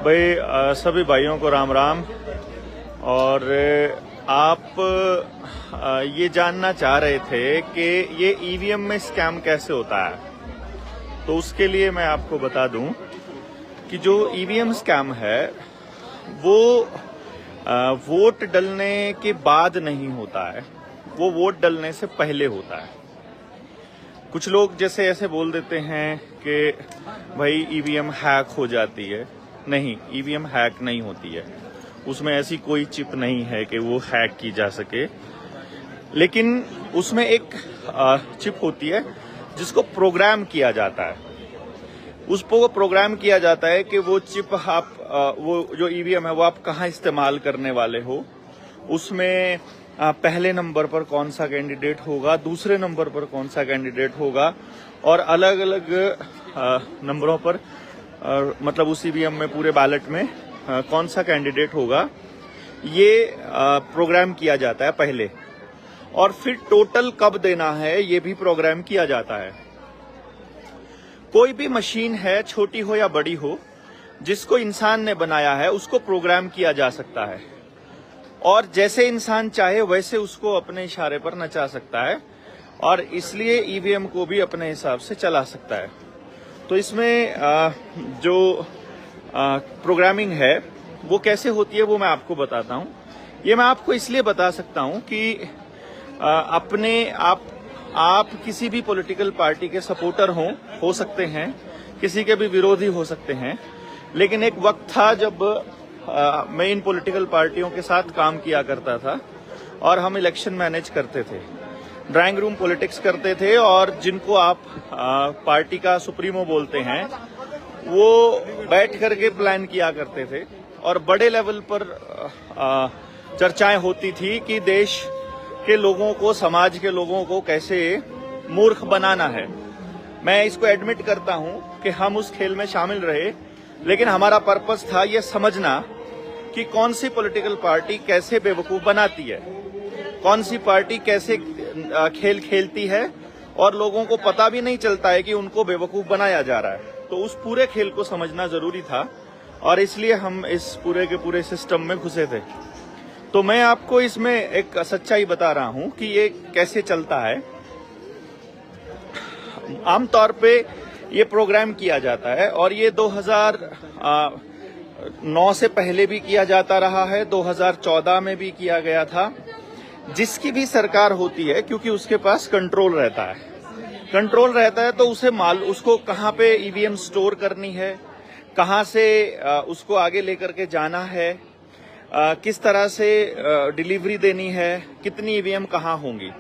भाई सभी भाइयों को राम राम। और आप ये जानना चाह रहे थे कि ये ईवीएम में स्कैम कैसे होता है, तो उसके लिए मैं आपको बता दूं कि जो ईवीएम स्कैम है वो वोट डलने के बाद नहीं होता है, वो वोट डलने से पहले होता है। कुछ लोग जैसे ऐसे बोल देते हैं कि भाई ईवीएम हैक हो जाती है। नहीं, ईवीएम हैक नहीं होती है, उसमें ऐसी कोई चिप नहीं है कि वो हैक की जा सके। लेकिन उसमें एक चिप होती है जिसको प्रोग्राम किया जाता है। उसको प्रोग्राम किया जाता है कि वो चिप आप वो जो ईवीएम है वो आप कहाँ इस्तेमाल करने वाले हो। उसमें पहले नंबर पर कौन सा कैंडिडेट होगा, दूसरे नंबर पर कौन सा कैंडिडेट होगा, और अलग अलग नंबरों पर मतलब उस ईवीएम में पूरे बैलेट में कौन सा कैंडिडेट होगा, ये प्रोग्राम किया जाता है पहले। और फिर टोटल कब देना है ये भी प्रोग्राम किया जाता है। कोई भी मशीन है, छोटी हो या बड़ी हो, जिसको इंसान ने बनाया है उसको प्रोग्राम किया जा सकता है, और जैसे इंसान चाहे वैसे उसको अपने इशारे पर नचा सकता है, और इसलिए ईवीएम को भी अपने हिसाब से चला सकता है। तो इसमें जो प्रोग्रामिंग है वो कैसे होती है वो मैं आपको बताता हूं। ये मैं आपको इसलिए बता सकता हूं कि अपने आप किसी भी पॉलिटिकल पार्टी के सपोर्टर हो सकते हैं, किसी के भी विरोधी हो सकते हैं। लेकिन एक वक्त था जब मैं इन पॉलिटिकल पार्टियों के साथ काम किया करता था और हम इलेक्शन मैनेज करते थे, ड्राइंग रूम पॉलिटिक्स करते थे, और जिनको आप पार्टी का सुप्रीमो बोलते हैं वो बैठ करके प्लान किया करते थे, और बड़े लेवल पर चर्चाएं होती थी कि देश के लोगों को, समाज के लोगों को कैसे मूर्ख बनाना है। मैं इसको एडमिट करता हूं कि हम उस खेल में शामिल रहे, लेकिन हमारा पर्पस था ये समझना कि कौन सी पॉलिटिकल पार्टी कैसे बेवकूफ बनाती है, कौन सी पार्टी कैसे खेल खेलती है, और लोगों को पता भी नहीं चलता है कि उनको बेवकूफ बनाया जा रहा है। तो उस पूरे खेल को समझना जरूरी था, और इसलिए हम इस पूरे के पूरे सिस्टम में घुसे थे। तो मैं आपको इसमें एक सच्चाई बता रहा हूं कि ये कैसे चलता है। आमतौर पे ये प्रोग्राम किया जाता है, और ये 2009 से पहले भी किया जाता रहा है, 2014 में भी किया गया था। जिसकी भी सरकार होती है, क्योंकि उसके पास कंट्रोल रहता है, तो उसको कहाँ पे ईवीएम स्टोर करनी है, कहाँ से उसको आगे लेकर के जाना है, किस तरह से डिलीवरी देनी है, कितनी ईवीएम कहाँ होंगी।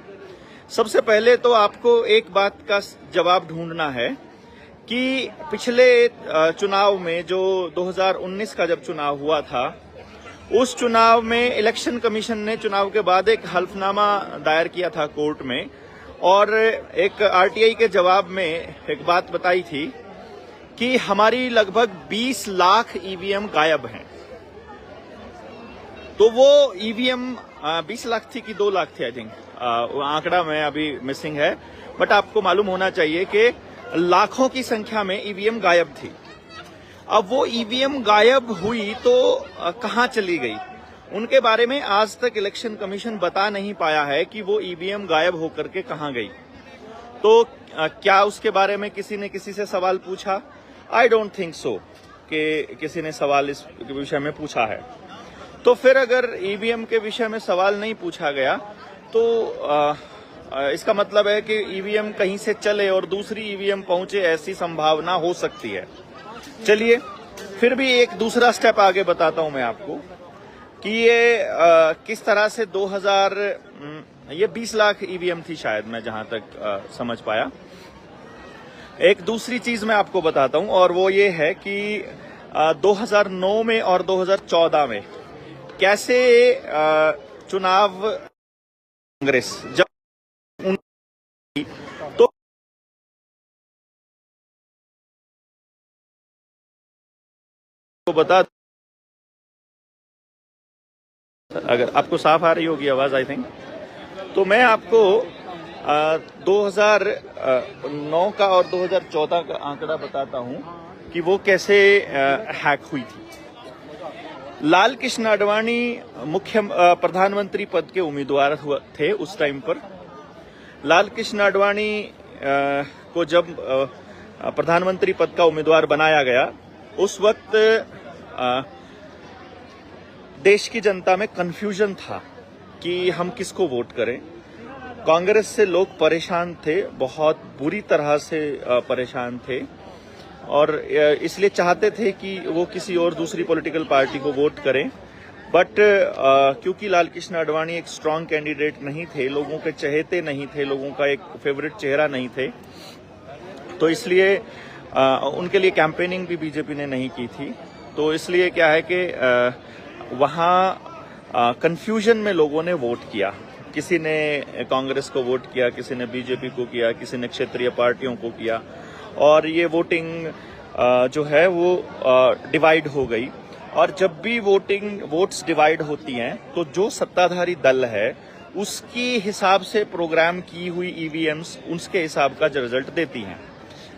सबसे पहले तो आपको एक बात का जवाब ढूंढना है कि पिछले चुनाव में, जो 2019 का जब चुनाव हुआ था, उस चुनाव में इलेक्शन कमीशन ने चुनाव के बाद एक हल्फनामा दायर किया था कोर्ट में, और एक आरटीआई के जवाब में एक बात बताई थी कि हमारी लगभग 20 लाख ईवीएम गायब हैं। तो वो ईवीएम 20 लाख थी कि 2 लाख थी, आई थिंक, आंकड़ा में अभी मिसिंग है, बट आपको मालूम होना चाहिए कि लाखों की संख्या में ईवीएम गायब थी। अब वो ईवीएम गायब हुई तो कहां चली गई, उनके बारे में आज तक इलेक्शन कमीशन बता नहीं पाया है कि वो ईवीएम गायब होकर के कहां गई। तो क्या उसके बारे में किसी ने किसी से सवाल पूछा? आई डोंट थिंक सो कि किसी ने सवाल इस विषय में पूछा है। तो फिर अगर ईवीएम के विषय में सवाल नहीं पूछा गया तो इसका मतलब है कि ईवीएम कहीं से चले और दूसरी ईवीएम पहुंचे, ऐसी संभावना हो सकती है। चलिए फिर भी एक दूसरा स्टेप आगे बताता हूं मैं आपको कि ये किस तरह से 20 लाख ईवीएम थी शायद, मैं जहां तक समझ पाया। एक दूसरी चीज मैं आपको बताता हूं, और वो ये है कि 2009 में और 2014 में कैसे चुनाव कांग्रेस जब तो बता, अगर आपको साफ आ रही होगी आवाज, आई थिंक, तो मैं आपको 2009 का और 2014 का आंकड़ा बताता हूं कि वो कैसे हैक हुई थी। लाल कृष्ण आडवाणी प्रधानमंत्री पद के उम्मीदवार थे उस टाइम पर। लाल कृष्ण आडवाणी को जब प्रधानमंत्री पद का उम्मीदवार बनाया गया, उस वक्त देश की जनता में कंफ्यूजन था कि हम किसको वोट करें। कांग्रेस से लोग परेशान थे, बहुत बुरी तरह से परेशान थे, और इसलिए चाहते थे कि वो किसी और दूसरी पॉलिटिकल पार्टी को वोट करें। बट क्योंकि लाल कृष्ण आडवाणी एक स्ट्रांग कैंडिडेट नहीं थे, लोगों के चहेते नहीं थे, लोगों का एक फेवरेट चेहरा नहीं थे, तो इसलिए उनके लिए कैंपेनिंग भी बीजेपी ने नहीं की थी। तो इसलिए क्या है कि वहाँ कंफ्यूजन में लोगों ने वोट किया। किसी ने कांग्रेस को वोट किया, किसी ने बीजेपी को किया, किसी ने क्षेत्रीय पार्टियों को किया, और ये वोटिंग जो है वो डिवाइड हो गई। और जब भी वोट्स डिवाइड होती हैं तो जो सत्ताधारी दल है उसकी हिसाब से प्रोग्राम की हुई ईवीएम्स उसके हिसाब का रिजल्ट देती हैं।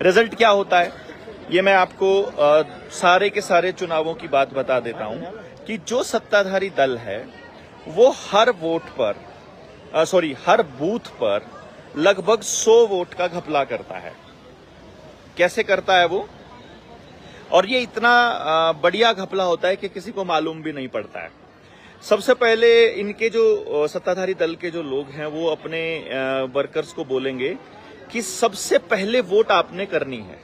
रिजल्ट क्या होता है ये मैं आपको सारे के सारे चुनावों की बात बता देता हूं कि जो सत्ताधारी दल है वो हर बूथ पर लगभग 100 वोट का घपला करता है। कैसे करता है वो? और ये इतना बढ़िया घपला होता है कि किसी को मालूम भी नहीं पड़ता है। सबसे पहले इनके जो सत्ताधारी दल के जो लोग हैं वो अपने वर्कर्स को बोलेंगे कि सबसे पहले वोट आपने करनी है।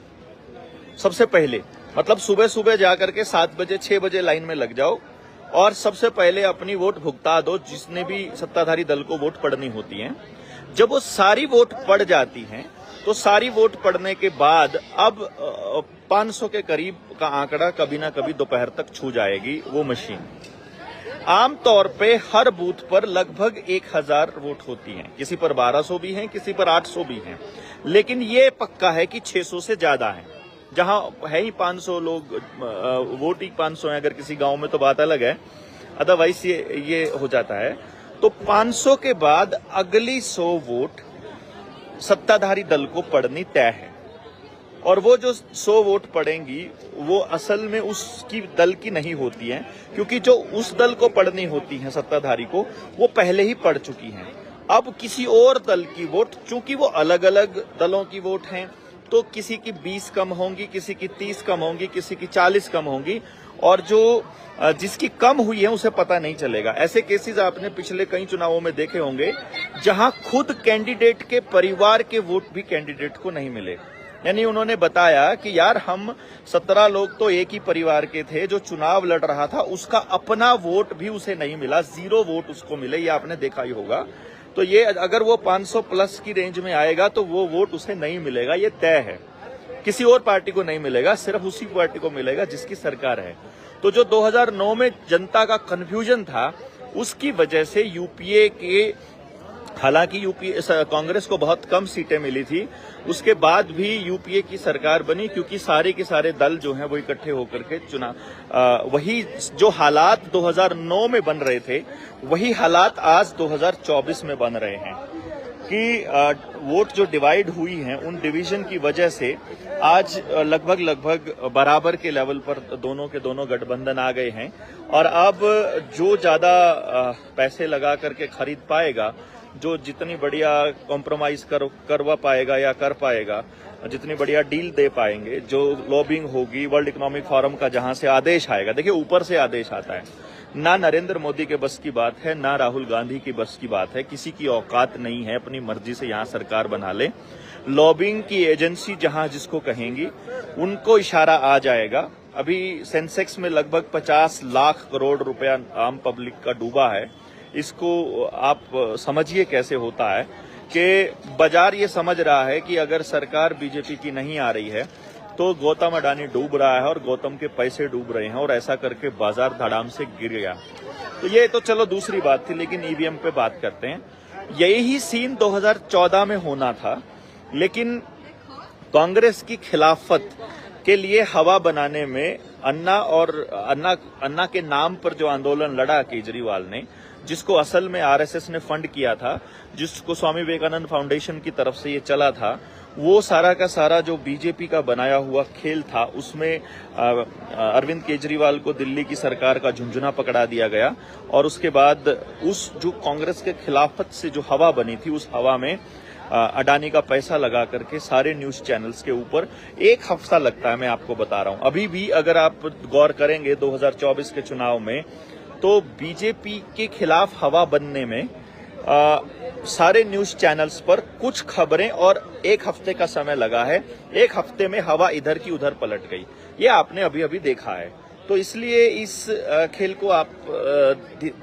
सबसे पहले मतलब सुबह सुबह जाकर के 7 बजे 6 बजे लाइन में लग जाओ और सबसे पहले अपनी वोट भुगता दो, जिसने भी सत्ताधारी दल को वोट पड़नी होती है। जब वो सारी वोट पड़ जाती हैं तो सारी वोट पड़ने के बाद अब 500 के करीब का आंकड़ा कभी ना कभी दोपहर तक छू जाएगी वो मशीन। आमतौर पे हर बूथ पर लगभग 1000 वोट होती हैं, किसी पर 1200 भी हैं, किसी पर 800 भी हैं, लेकिन ये पक्का है कि 600 से ज्यादा है। जहां है ही 500 लोग, वोट ही 500 है, अगर किसी गांव में तो बात अलग है, अदरवाइज ये हो जाता है। तो 500 के बाद अगली 100 वोट सत्ताधारी दल को पड़नी तय है, और वो जो 100 वोट पड़ेंगी वो असल में उसकी दल की नहीं होती हैं, क्योंकि जो उस दल को पड़नी होती हैं सत्ताधारी को वो पहले ही पड़ चुकी हैं। अब किसी और दल की वोट, चूंकि वो अलग अलग दलों की वोट हैं, तो किसी की 20 कम होंगी, किसी की 30 कम होंगी, किसी की 40 कम होंगी, और जो जिसकी कम हुई है उसे पता नहीं चलेगा। ऐसे केसेस आपने पिछले कई चुनावों में देखे होंगे जहां खुद कैंडिडेट के परिवार के वोट भी कैंडिडेट को नहीं मिले। यानी उन्होंने बताया कि यार हम 17 लोग तो एक ही परिवार के थे, जो चुनाव लड़ रहा था उसका अपना वोट भी उसे नहीं मिला, 0 वोट उसको मिले, ये आपने देखा ही होगा। तो ये अगर वो 500 प्लस की रेंज में आएगा तो वो वोट उसे नहीं मिलेगा, ये तय है। किसी और पार्टी को नहीं मिलेगा, सिर्फ उसी पार्टी को मिलेगा जिसकी सरकार है। तो जो 2009 में जनता का कंफ्यूजन था उसकी वजह से यूपीए के, हालांकि यूपीए कांग्रेस को बहुत कम सीटें मिली थी, उसके बाद भी यूपीए की सरकार बनी, क्योंकि सारे के सारे दल जो हैं वो इकट्ठे होकर के वही जो हालात 2009 में बन रहे थे वही हालात आज 2024 में बन रहे हैं कि वोट जो डिवाइड हुई हैं उन डिवीजन की वजह से आज लगभग बराबर के लेवल पर दोनों के दोनों गठबंधन आ गए हैं। और अब जो ज्यादा पैसे लगा करके खरीद पाएगा, जो जितनी बढ़िया कॉम्प्रोमाइज करवा पाएगा या कर पाएगा, जितनी बढ़िया डील दे पाएंगे, जो लॉबिंग होगी, वर्ल्ड इकोनॉमिक फोरम का जहां से आदेश आएगा, देखिए ऊपर से आदेश आता है, ना नरेंद्र मोदी के बस की बात है, ना राहुल गांधी की बस की बात है, किसी की औकात नहीं है अपनी मर्जी से यहां सरकार बना ले। लॉबिंग की एजेंसी जहां जिसको कहेंगी उनको इशारा आ जाएगा। अभी सेंसेक्स में लगभग 50 लाख करोड़ रुपया आम पब्लिक का डूबा है। इसको आप समझिए कैसे होता है कि बाजार ये समझ रहा है कि अगर सरकार बीजेपी की नहीं आ रही है तो गौतम अडानी डूब रहा है और गौतम के पैसे डूब रहे हैं, और ऐसा करके बाजार धड़ाम से गिर गया। तो ये तो चलो दूसरी बात थी, लेकिन ईवीएम पे बात करते हैं। यही सीन 2014 में होना था, लेकिन कांग्रेस की खिलाफत के लिए हवा बनाने में अन्ना के नाम पर जो आंदोलन लड़ा केजरीवाल ने, जिसको असल में आरएसएस ने फंड किया था, जिसको स्वामी विवेकानंद फाउंडेशन की तरफ से ये चला था, वो सारा का सारा जो बीजेपी का बनाया हुआ खेल था, उसमें अरविंद केजरीवाल को दिल्ली की सरकार का झुंझुना पकड़ा दिया गया और उसके बाद उस जो कांग्रेस के खिलाफत से जो हवा बनी थी, उस हवा में अडानी का पैसा लगा करके सारे न्यूज चैनल्स के ऊपर एक हफ्ता लगता है, मैं आपको बता रहा हूं। अभी भी अगर आप गौर करेंगे 2024 के चुनाव में, तो बीजेपी के खिलाफ हवा बनने में सारे न्यूज चैनल्स पर कुछ खबरें और एक हफ्ते का समय लगा है। एक हफ्ते में हवा इधर की उधर पलट गई, ये आपने अभी अभी देखा है। तो इसलिए इस खेल को आप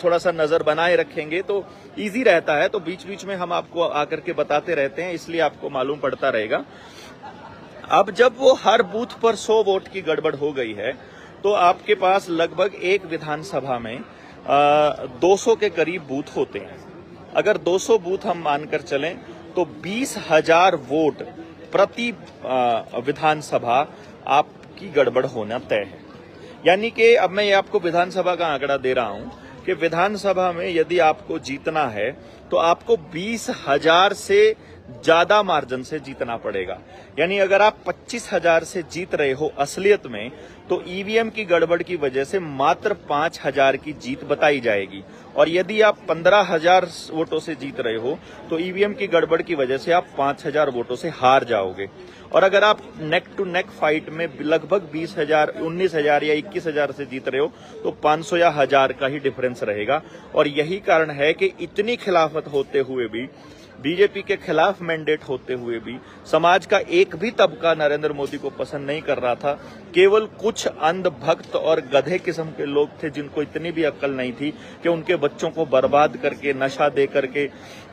थोड़ा सा नजर बनाए रखेंगे तो इजी रहता है। तो बीच बीच में हम आपको आकर के बताते रहते हैं, इसलिए आपको मालूम पड़ता रहेगा। अब जब वो हर बूथ पर 100 वोट की गड़बड़ हो गई है, तो आपके पास लगभग एक विधानसभा में 200 के करीब बूथ होते हैं। अगर 200 बूथ हम मानकर चलें तो 20,000 वोट प्रति विधानसभा आपकी गड़बड़ होना तय है। यानी कि अब मैं ये आपको विधानसभा का आंकड़ा दे रहा हूं कि विधानसभा में यदि आपको जीतना है तो आपको 20,000 से ज्यादा मार्जिन से जीतना पड़ेगा। यानी अगर आप 25,000 से जीत रहे हो असलियत में, तो ईवीएम की गड़बड़ की वजह से मात्र 5,000 की जीत बताई जाएगी। और यदि आप 15,000 वोटों से जीत रहे हो तो ईवीएम की गड़बड़ की वजह से आप 5,000 वोटों से हार जाओगे। और अगर आप नेक टू नेक फाइट में लगभग 20,000, 19,000 या 21,000 से जीत रहे हो तो 500 या 1,000 का ही डिफरेंस रहेगा। और यही कारण है कि इतनी खिलाफत होते हुए भी, बीजेपी के खिलाफ मैंडेट होते हुए भी, समाज का एक भी तबका नरेंद्र मोदी को पसंद नहीं कर रहा था। केवल कुछ अंधभक्त और गधे किस्म के लोग थे जिनको इतनी भी अक्ल नहीं थी कि उनके बच्चों को बर्बाद करके, नशा दे करके,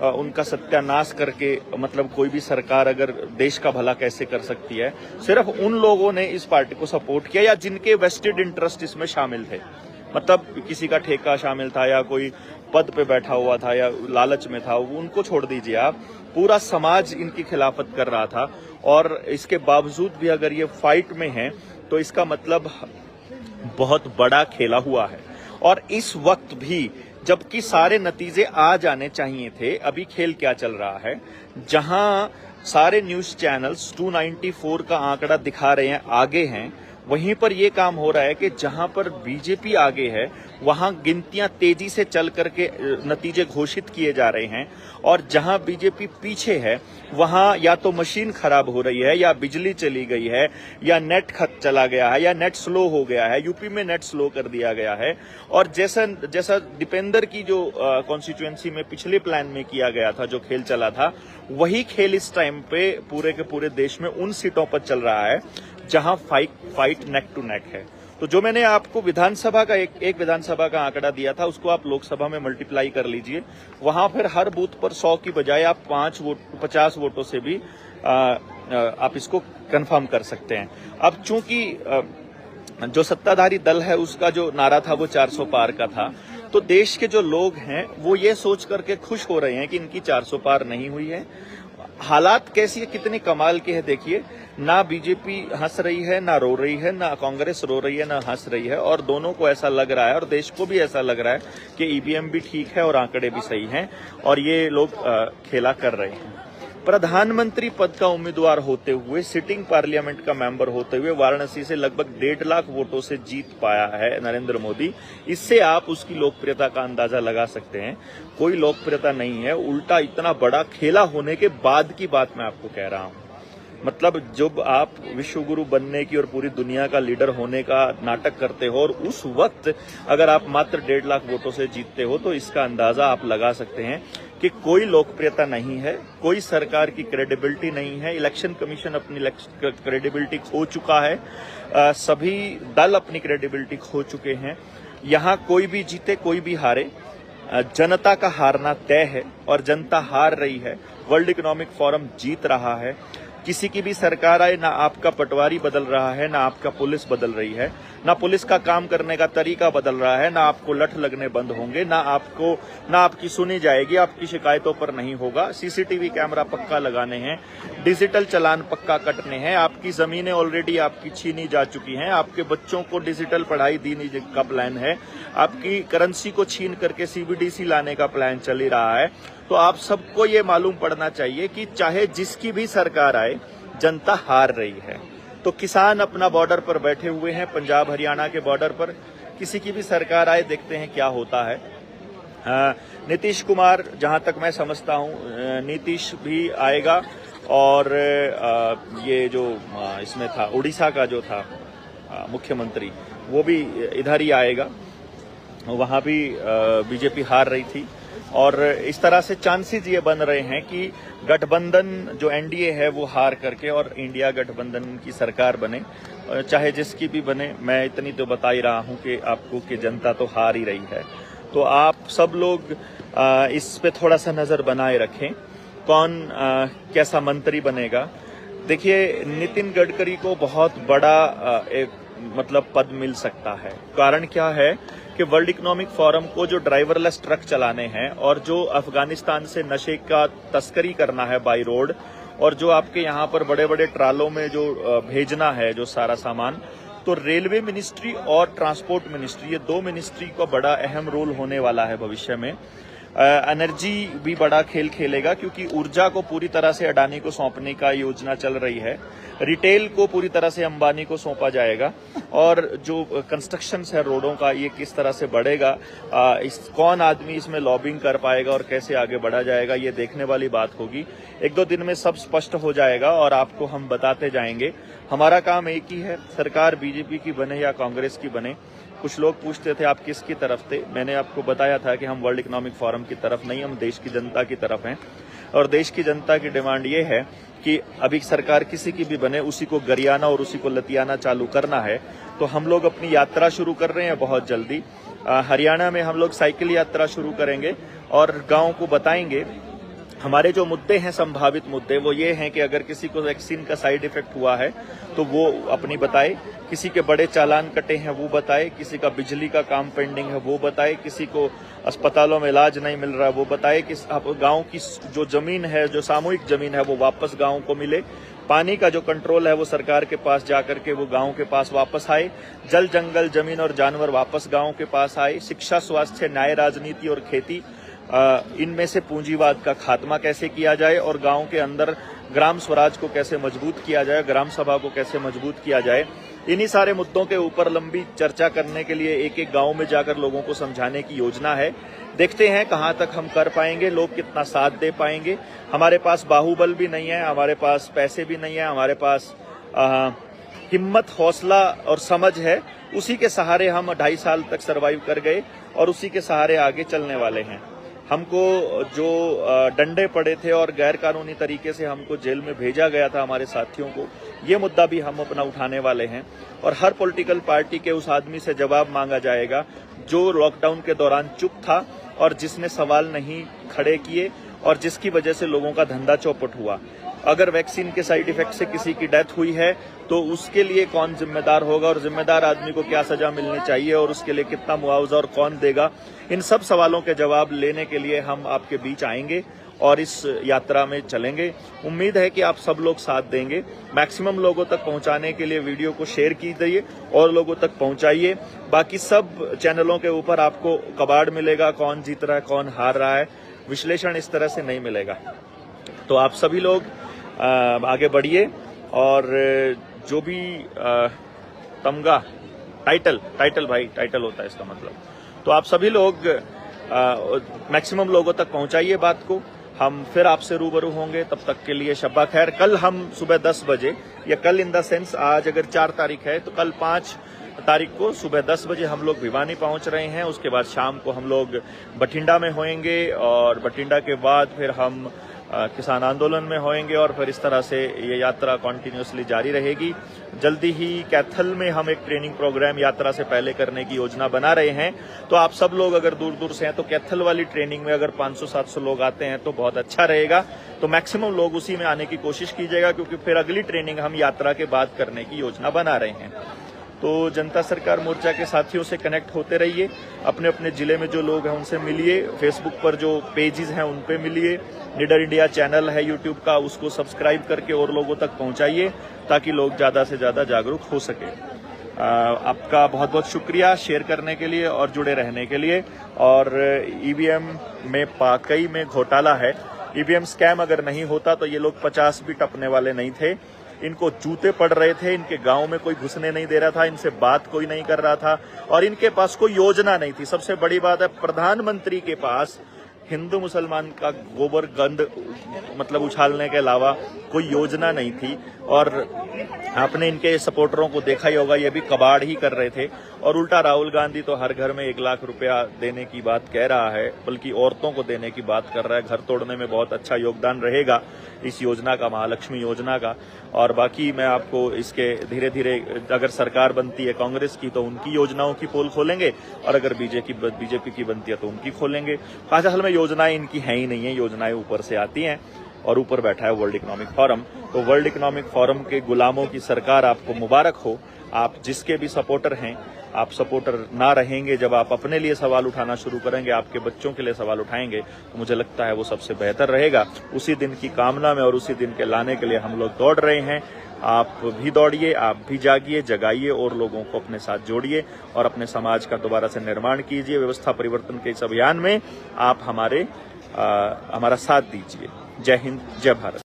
उनका सत्यानाश करके, मतलब कोई भी सरकार अगर देश का भला कैसे कर सकती है। सिर्फ उन लोगों ने इस पार्टी को सपोर्ट किया या जिनके वेस्टेड इंटरेस्ट इसमें शामिल थे। मतलब किसी का ठेका शामिल था या कोई पद पे बैठा हुआ था या लालच में था, उनको छोड़ दीजिए आप। पूरा समाज इनकी खिलाफत कर रहा था और इसके बावजूद भी अगर ये फाइट में है तो इसका मतलब बहुत बड़ा खेला हुआ है। और इस वक्त भी जबकि सारे नतीजे आ जाने चाहिए थे, अभी खेल क्या चल रहा है, जहां सारे न्यूज चैनल्स 294 का आंकड़ा दिखा रहे हैं, आगे हैं, वहीं पर यह काम हो रहा है कि जहां पर बीजेपी आगे है वहां गिनतियां तेजी से चल करके नतीजे घोषित किए जा रहे हैं। और जहां बीजेपी पीछे है वहां या तो मशीन खराब हो रही है, या बिजली चली गई है, या नेट चला गया है, या नेट स्लो हो गया है। यूपी में नेट स्लो कर दिया गया है। और जैसा दीपेंद्र की जो कॉन्स्टिट्यूएंसी में पिछले प्लान में किया गया था, जो खेल चला था, वही खेल इस टाइम पे पूरे के पूरे देश में उन सीटों पर चल रहा है जहां फाइट नेक टू नेक है। तो जो मैंने आपको विधानसभा का एक विधानसभा का आंकड़ा दिया था, उसको आप लोकसभा में मल्टीप्लाई कर लीजिए। वहां फिर हर बूथ पर 100 की बजाय आप 50 वोटों से भी आप इसको कंफर्म कर सकते हैं। अब चूंकि जो सत्ताधारी दल है उसका जो नारा था वो 400 पार का था, तो देश के जो लोग हैं वो ये सोच करके खुश हो रहे हैं कि इनकी 400 पार नहीं हुई है। हालात कैसी है, कितनी कमाल के है देखिए। ना बीजेपी हंस रही है, ना रो रही है, ना कांग्रेस रो रही है, ना हंस रही है। और दोनों को ऐसा लग रहा है और देश को भी ऐसा लग रहा है कि ईवीएम भी ठीक है और आंकड़े भी सही हैं और ये लोग खेला कर रहे हैं। प्रधानमंत्री पद का उम्मीदवार होते हुए, सिटिंग पार्लियामेंट का मेंबर होते हुए वाराणसी से लगभग 1.5 लाख वोटों से जीत पाया है नरेंद्र मोदी। इससे आप उसकी लोकप्रियता का अंदाजा लगा सकते हैं। कोई लोकप्रियता नहीं है, उल्टा इतना बड़ा खेला होने के बाद की बात मैं आपको कह रहा हूं। मतलब जब आप विश्व गुरु बनने की और पूरी दुनिया का लीडर होने का नाटक करते हो और उस वक्त अगर आप मात्र 1.5 लाख वोटों से जीतते हो, तो इसका अंदाजा आप लगा सकते हैं कि कोई लोकप्रियता नहीं है, कोई सरकार की क्रेडिबिलिटी नहीं है। इलेक्शन कमीशन अपनी क्रेडिबिलिटी खो चुका है, सभी दल अपनी क्रेडिबिलिटी खो चुके हैं। यहाँ कोई भी जीते कोई भी हारे, जनता का हारना तय है और जनता हार रही है। वर्ल्ड इकोनॉमिक फोरम जीत रहा है। किसी की भी सरकार आए, ना आपका पटवारी बदल रहा है, ना आपका पुलिस बदल रही है, ना पुलिस का काम करने का तरीका बदल रहा है, ना आपको लठ लगने बंद होंगे, ना आपकी सुनी जाएगी, आपकी शिकायतों पर नहीं होगा। सीसीटीवी कैमरा पक्का लगाने हैं, डिजिटल चालान पक्का कटने हैं। आपकी जमीनें ऑलरेडी आपकी छीनी जा चुकी हैं। आपके बच्चों को डिजिटल पढ़ाई देने का प्लान है। आपकी करेंसी को छीन करके सीबीडीसी लाने का प्लान चल ही रहा है। तो आप सबको ये मालूम पड़ना चाहिए कि चाहे जिसकी भी सरकार आए, जनता हार रही है। तो किसान अपना बॉर्डर पर बैठे हुए हैं, पंजाब हरियाणा के बॉर्डर पर, किसी की भी सरकार आए, देखते हैं क्या होता है। नीतीश कुमार, जहां तक मैं समझता हूं, नीतीश भी आएगा, और ये जो इसमें था उड़ीसा का जो था मुख्यमंत्री, वो भी इधर ही आएगा। वहां भी बीजेपी हार रही थी, और इस तरह से चांसेस ये बन रहे हैं कि गठबंधन जो एनडीए है वो हार करके और इंडिया गठबंधन की सरकार बने। चाहे जिसकी भी बने, मैं इतनी तो बता ही रहा हूं कि आपको कि जनता तो हार ही रही है। तो आप सब लोग इस पे थोड़ा सा नजर बनाए रखें, कौन कैसा मंत्री बनेगा। देखिए, नितिन गडकरी को बहुत बड़ा एक मतलब पद मिल सकता है। कारण क्या है कि वर्ल्ड इकोनॉमिक फोरम को जो ड्राइवरलेस ट्रक चलाने हैं, और जो अफगानिस्तान से नशे का तस्करी करना है बाई रोड, और जो आपके यहाँ पर बड़े बड़े ट्रालों में जो भेजना है जो सारा सामान, तो रेलवे मिनिस्ट्री और ट्रांसपोर्ट मिनिस्ट्री, ये दो मिनिस्ट्री का बड़ा अहम रोल होने वाला है भविष्य में। एनर्जी भी बड़ा खेल खेलेगा, क्योंकि ऊर्जा को पूरी तरह से अडानी को सौंपने का योजना चल रही है। रिटेल को पूरी तरह से अंबानी को सौंपा जाएगा, और जो कंस्ट्रक्शन है रोडों का, ये किस तरह से बढ़ेगा, कौन आदमी इसमें लॉबिंग कर पाएगा और कैसे आगे बढ़ा जाएगा, ये देखने वाली बात होगी। एक दो दिन में सब स्पष्ट हो जाएगा और आपको हम बताते जाएंगे। हमारा काम एक ही है, सरकार बीजेपी की बने या कांग्रेस की बने। कुछ लोग पूछते थे आप किसकी तरफ थे, मैंने आपको बताया था कि हम वर्ल्ड इकोनॉमिक फोरम की तरफ नहीं, हम देश की जनता की तरफ हैं। और देश की जनता की डिमांड ये है कि अभी सरकार किसी की भी बने, उसी को गरियाना और उसी को लतियाना चालू करना है। तो हम लोग अपनी यात्रा शुरू कर रहे हैं बहुत जल्दी। हरियाणा में हम लोग साइकिल यात्रा शुरू करेंगे और गाँव को बताएंगे। हमारे जो मुद्दे हैं, संभावित मुद्दे, वो ये हैं कि अगर किसी को वैक्सीन का साइड इफेक्ट हुआ है तो वो अपनी बताए, किसी के बड़े चालान कटे हैं वो बताए, किसी का बिजली का काम पेंडिंग है वो बताए, किसी को अस्पतालों में इलाज नहीं मिल रहा है वो बताए, कि गांव की जो जमीन है, जो सामूहिक जमीन है, वो वापस गांव को मिले। पानी का जो कंट्रोल है वो सरकार के पास जाकर के वो गांव के पास वापस आए। जल जंगल जमीन और जानवर वापस गांव के पास आए। शिक्षा, स्वास्थ्य, न्याय, राजनीति और खेती, इनमें से पूंजीवाद का खात्मा कैसे किया जाए, और गांव के अंदर ग्राम स्वराज को कैसे मजबूत किया जाए, ग्राम सभा को कैसे मजबूत किया जाए। इन्हीं सारे मुद्दों के ऊपर लंबी चर्चा करने के लिए एक एक गांव में जाकर लोगों को समझाने की योजना है। देखते हैं कहां तक हम कर पाएंगे, लोग कितना साथ दे पाएंगे। हमारे पास बाहुबल भी नहीं है, हमारे पास पैसे भी नहीं है, हमारे पास हिम्मत, हौसला और समझ है। उसी के सहारे हम 2.5 साल तक सरवाइव कर गए और उसी के सहारे आगे चलने वाले हैं। हमको जो डंडे पड़े थे और गैर कानूनी तरीके से हमको जेल में भेजा गया था हमारे साथियों को, ये मुद्दा भी हम अपना उठाने वाले हैं। और हर पॉलिटिकल पार्टी के उस आदमी से जवाब मांगा जाएगा जो लॉकडाउन के दौरान चुप था और जिसने सवाल नहीं खड़े किए और जिसकी वजह से लोगों का धंधा चौपट हुआ। अगर वैक्सीन के साइड इफेक्ट से किसी की डेथ हुई है तो उसके लिए कौन जिम्मेदार होगा, और जिम्मेदार आदमी को क्या सजा मिलनी चाहिए, और उसके लिए कितना मुआवजा और कौन देगा। इन सब सवालों के जवाब लेने के लिए हम आपके बीच आएंगे और इस यात्रा में चलेंगे। उम्मीद है कि आप सब लोग साथ देंगे। मैक्सिमम लोगों तक पहुंचाने के लिए वीडियो को शेयर कीजिए और लोगों तक पहुंचाइए। बाकी सब चैनलों के ऊपर आपको कबाड़ मिलेगा, कौन जीत रहा है, कौन हार रहा है, विश्लेषण इस तरह से नहीं मिलेगा। तो आप सभी लोग आगे बढ़िए, और जो भी तमगा, टाइटल भाई, टाइटल होता है इसका मतलब, तो आप सभी लोग मैक्सिमम लोगों तक पहुंचाइए बात को। हम फिर आपसे रूबरू होंगे, तब तक के लिए शब्बा खैर। कल हम सुबह 10 बजे, या कल इन द सेंस आज अगर 4 तारीख है तो कल 5 तारीख को सुबह 10 बजे हम लोग भिवानी पहुंच रहे हैं। उसके बाद शाम को हम लोग बठिंडा में होएंगे, और बठिंडा के बाद फिर हम किसान आंदोलन में होएंगे, और फिर इस तरह से ये यात्रा कॉन्टिन्यूसली जारी रहेगी। जल्दी ही कैथल में हम एक ट्रेनिंग प्रोग्राम यात्रा से पहले करने की योजना बना रहे हैं। तो आप सब लोग अगर दूर दूर से हैं तो कैथल वाली ट्रेनिंग में अगर 500-700 लोग आते हैं तो बहुत अच्छा रहेगा। तो मैक्सिमम लोग उसी में आने की कोशिश कीजिएगा, क्योंकि फिर अगली ट्रेनिंग हम यात्रा के बाद करने की योजना बना रहे हैं। तो जनता सरकार मोर्चा के साथियों से कनेक्ट होते रहिए। अपने अपने जिले में जो लोग हैं उनसे मिलिए। फेसबुक पर जो पेजेस हैं उन पे मिलिए। निडर इंडिया चैनल है यूट्यूब का, उसको सब्सक्राइब करके और लोगों तक पहुंचाइए ताकि लोग ज्यादा से ज्यादा जागरूक हो सके। आपका बहुत बहुत शुक्रिया शेयर करने के लिए और जुड़े रहने के लिए। और ईवीएम में वाकई में घोटाला है। ईवीएम स्कैम अगर नहीं होता तो ये लोग 50 भी टपने वाले नहीं थे। इनको जूते पड़ रहे थे, इनके गांव में कोई घुसने नहीं दे रहा था, इनसे बात कोई नहीं कर रहा था और इनके पास कोई योजना नहीं थी। सबसे बड़ी बात है, प्रधानमंत्री के पास हिंदू मुसलमान का गोबर गंद मतलब उछालने के अलावा कोई योजना नहीं थी। और आपने इनके सपोर्टरों को देखा ही होगा, ये भी कबाड़ ही कर रहे थे। और उल्टा राहुल गांधी तो हर घर में 1 लाख रुपया देने की बात कह रहा है, बल्कि औरतों को देने की बात कर रहा है। घर तोड़ने में बहुत अच्छा योगदान रहेगा इस योजना का, महालक्ष्मी योजना का। और बाकी मैं आपको इसके धीरे धीरे, अगर सरकार बनती है कांग्रेस की तो उनकी योजनाओं की पोल खोलेंगे, और अगर बीजेपी की बनती है तो उनकी खोलेंगे। असल में योजनाएं इनकी है ही नहीं है, योजनाएं ऊपर से आती हैं और ऊपर बैठा है वर्ल्ड इकोनॉमिक फोरम। तो वर्ल्ड इकोनॉमिक फोरम के गुलामों की सरकार आपको मुबारक हो। आप जिसके भी सपोर्टर हैं, आप सपोर्टर ना रहेंगे, जब आप अपने लिए सवाल उठाना शुरू करेंगे, आपके बच्चों के लिए सवाल उठाएंगे, तो मुझे लगता है वो सबसे बेहतर रहेगा। उसी दिन की कामना में और उसी दिन के लाने के लिए हम लोग दौड़ रहे हैं। आप भी दौड़िए, आप भी जागिए, जगाइए और लोगों को अपने साथ जोड़िए और अपने समाज का दोबारा से निर्माण कीजिए। व्यवस्था परिवर्तन के इस अभियान में आप हमारा साथ दीजिए। जय हिंद, जय भारत।